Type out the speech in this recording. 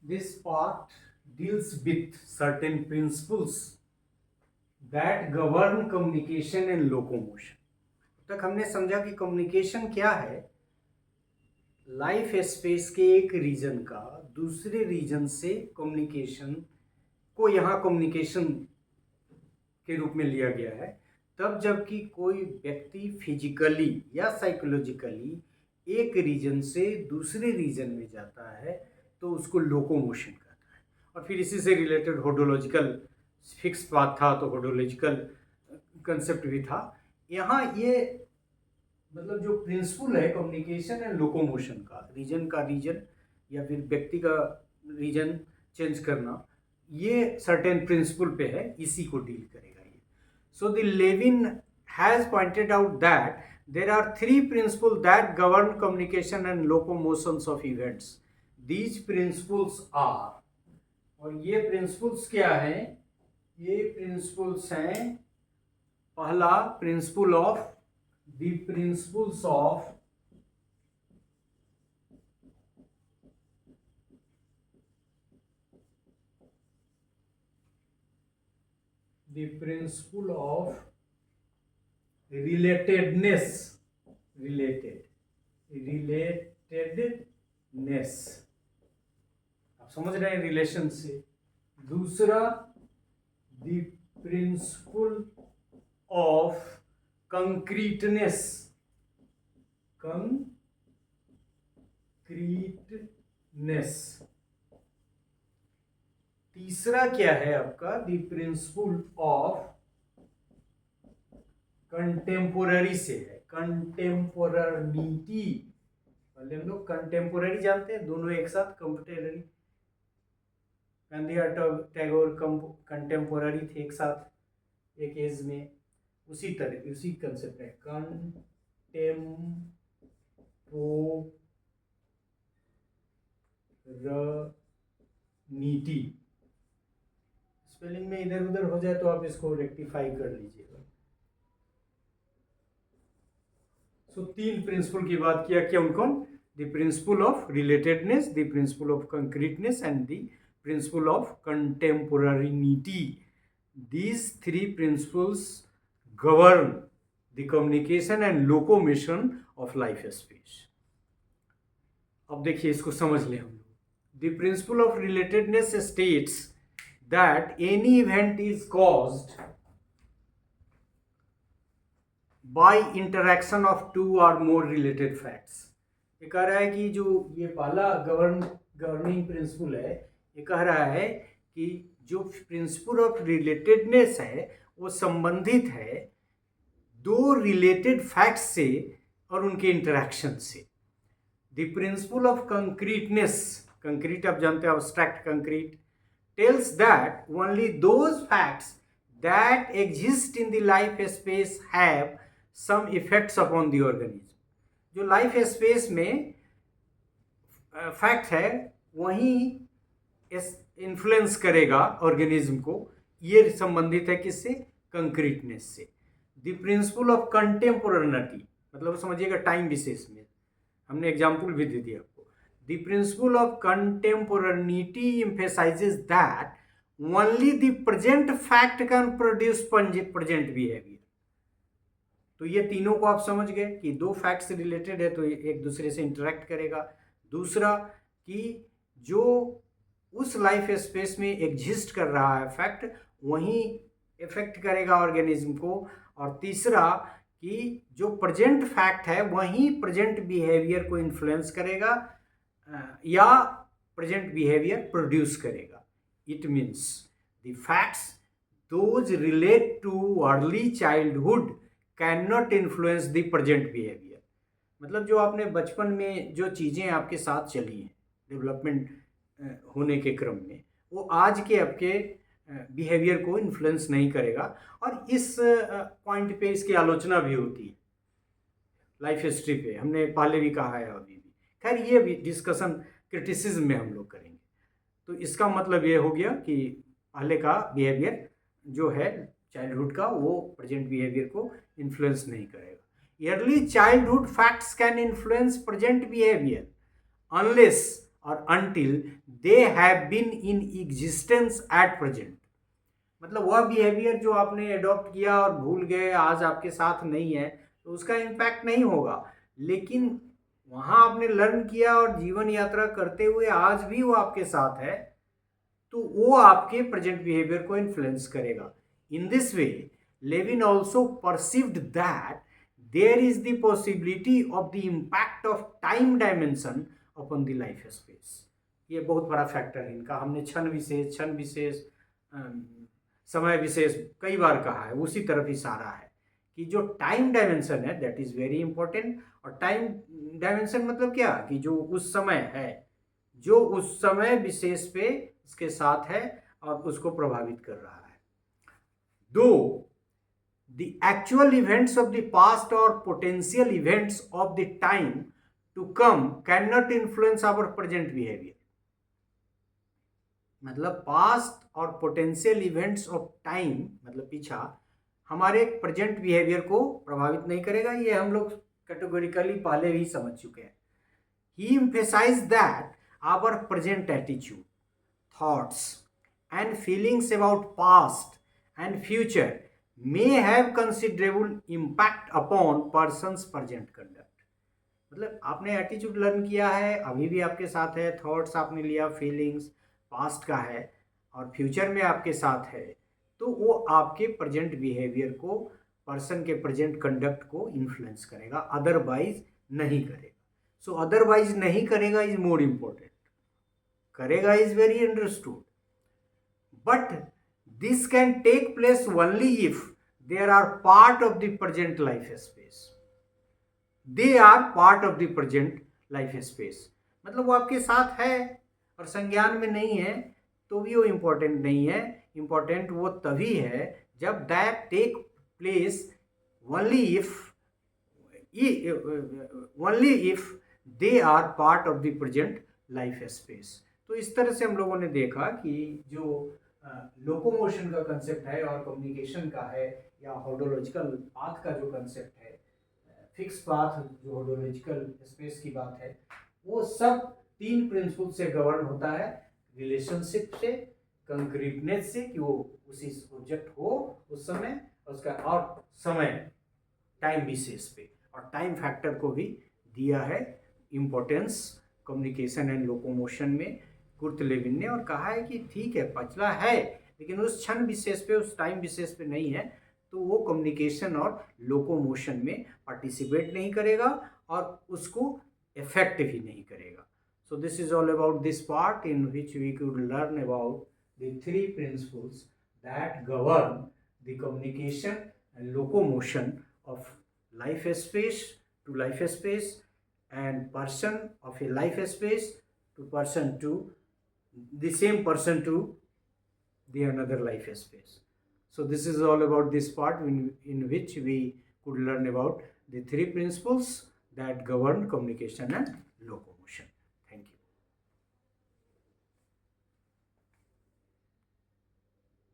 This part deals with certain principles that govern communication and locomotion. अब तक हमने समझा कि कम्युनिकेशन क्या है। लाइफ स्पेस के एक रीजन का दूसरे रीजन से कम्युनिकेशन को यहाँ कम्युनिकेशन के रूप में लिया गया है, तब जबकि कोई व्यक्ति फिजिकली या साइकोलॉजिकली एक रीजन से दूसरे रीजन में जाता है तो उसको लोकोमोशन कहता है। और फिर इसी से रिलेटेड होडोलॉजिकल फिक्स बात था, तो होडोलॉजिकल कंसेप्ट भी था। यहाँ ये मतलब जो प्रिंसिपल है कम्युनिकेशन एंड लोकोमोशन का, रीजन का रीजन या फिर व्यक्ति का रीजन चेंज करना, ये सर्टेन प्रिंसिपल पे है, इसी को डील करेगा ये। So the Lewin has pointed out that there are three principles that govern communication and locomotions of events. These principles are, और ये प्रिंसिपल्स क्या हैं? ये प्रिंसिपल्स हैं, पहला principle of the principles of the principle of relatedness, relatedness, आप समझ रहे हैं रिलेशन से। दूसरा the principle of concreteness, तीसरा क्या है आपका? द प्रिंसिपल ऑफ कंटेम्पोररी से है, कंटेम्पोररिटी। पहले हम लोग कंटेम्पोररी जानते हैं, दोनों एक साथ कंटेम्पोररी। गांधी टैगोर कंटेम्पोररी थे एक साथ एक एज में, उसी तरह उसी कंसेप्ट है कंटेम्पोरनिटी। स्पेलिंग में इधर उधर हो जाए तो आप इसको रेक्टिफाई कर लीजिएगा। सो तीन प्रिंसिपल की बात किया, क्या उनको? The principle of relatedness, the principle of concreteness and the principle of contemporaneity. These three principles govern the communication and locomotion of life space. अब देखिए, इसको समझ लें हम लोग। The principle of relatedness states that any event is caused by interaction of two or more related facts. ये कह रहा है कि जो ये पहला गवर्निंग प्रिंसिपल है, ये कह रहा है कि जो प्रिंसिपल ऑफ रिलेटेडनेस है वो संबंधित है दो रिलेटेड फैक्ट्स से और उनके इंटरेक्शन से। The principle of concreteness, concrete आप जानते हैं, abstract concrete, tells that only those facts that exist in the life space have some effects upon the organism. जो लाइफ स्पेस में फैक्ट है वही इन्फ्लुएंस करेगा ऑर्गेनिज्म को। ये संबंधित है किससे? कंक्रीटनेस से। द प्रिंसिपल ऑफ कंटेम्पोररिटी, मतलब समझिएगा टाइम विशेष में, हमने एग्जाम्पल भी दे दिया आपको। The principle of contemporaneity emphasises that only the present fact can produce present behaviour. तो ये तीनों को आप समझ गए कि दो फैक्ट्स रिलेटेड है तो एक दूसरे से इंटरेक्ट करेगा। दूसरा कि जो उस लाइफ स्पेस में एग्जिस्ट कर रहा है फैक्ट, वही इफेक्ट करेगा ऑर्गेनिज्म को। और तीसरा कि जो प्रेजेंट फैक्ट है वही प्रेजेंट बिहेवियर को इन्फ्लुएंस करेगा या प्रेजेंट बिहेवियर प्रोड्यूस करेगा। It means the facts those relate too early childhood can not influence the present behaviour. मतलब जो आपने बचपन में जो चीज़ें आपके साथ चली हैं डेवलपमेंट होने के क्रम में, वो आज के आपके बिहेवियर को इन्फ्लुएंस नहीं करेगा। और इस पॉइंट पे इसकी आलोचना भी होती है लाइफ हिस्ट्री पे, हमने पहले भी कहा है, अभी भी। खैर ये भी डिस्कशन क्रिटिसिज्म में हम लोग करेंगे। तो इसका मतलब ये हो गया कि पहले का बिहेवियर जो है चाइल्डहुड का, वो प्रेजेंट बिहेवियर को इन्फ्लुएंस नहीं करेगा। Early childhood facts can influence present behaviour unless और until they have been in existence at present। मतलब वह बिहेवियर जो आपने एडॉप्ट किया और भूल गए, आज आपके साथ नहीं है, तो उसका इम्पैक्ट नहीं होगा। लेकिन वहाँ आपने लर्न किया और जीवन यात्रा करते हुए आज भी वो आपके साथ है, तो वो आपके प्रेजेंट बिहेवियर को इन्फ्लुएंस करेगा। In this way Lewin also perceived that there is the possibility of the impact of time dimension upon the life space. ये बहुत बड़ा फैक्टर है इनका। हमने क्षण विशेष समय विशेष कई बार कहा है, उसी तरफ इशारा है कि जो टाइम डायमेंशन है दैट इज वेरी इंपॉर्टेंट। और टाइम डायमेंशन मतलब क्या, कि जो उस समय है, जो उस समय विशेष पे इसके साथ है और उसको प्रभावित कर रहा है। दो the actual events of the past or potential events of the time to come cannot influence our present behavior। मतलब पास्ट और पोटेंशियल इवेंट्स ऑफ टाइम मतलब पीछा हमारे प्रेजेंट बिहेवियर को प्रभावित नहीं करेगा। ये हम लोग कैटेगोरिकली पहले ही समझ चुके हैं। He emphasise that our present attitude, thoughts and feelings about past and future may have considerable impact upon person's present conduct। मतलब आपने एटीट्यूड लर्न किया है, अभी भी आपके साथ है, थॉट्स आपने लिया, फीलिंग्स पास्ट का है और फ्यूचर में आपके साथ है, तो वो आपके प्रेजेंट बिहेवियर को, पर्सन के प्रेजेंट कंडक्ट को इन्फ्लुएंस करेगा, अदरवाइज नहीं करेगा। सो अदरवाइज नहीं करेगा इज मोर इम्पोर्टेंट, करेगा is very understood, but this can take place only if they are part of the present life space। they are part of the present life space मतलब वो आपके साथ है और संज्ञान में नहीं है तो भी वो इम्पोर्टेंट नहीं है। इम्पोर्टेंट वो तभी है जब that take place only if they are part of the present life space। तो इस तरह से हम लोगों ने देखा कि जो लोकोमोशन का कंसेप्ट है और कम्युनिकेशन का है या होडोलॉजिकल पाथ का जो कंसेप्ट है, फिक्स पाथ जो होडोलॉजिकल स्पेस की बात है, वो सब तीन प्रिंसिपल से गवर्न होता है। रिलेशनशिप से, कंक्रीटनेस से कि वो उसी ऑब्जेक्ट हो उस समय, उसका और समय टाइम विशेष पे, और टाइम फैक्टर को भी दिया है इम्पोर्टेंस कम्युनिकेशन एंड लोकोमोशन में कुर्ट लेविन ने, और कहा है कि ठीक है पचला है लेकिन उस क्षण विशेष पे, उस टाइम विशेष पे नहीं है, तो वो कम्युनिकेशन और लोकोमोशन में पार्टिसिपेट नहीं करेगा और उसको इफेक्ट भी नहीं करेगा। So this is all about this part in which we could learn about the three principles that govern the communication and locomotion of life space to life space and person of a life space to person to the same person to the another life space। So this is all about this part in which we could learn about the three principles that govern communication and locomotion।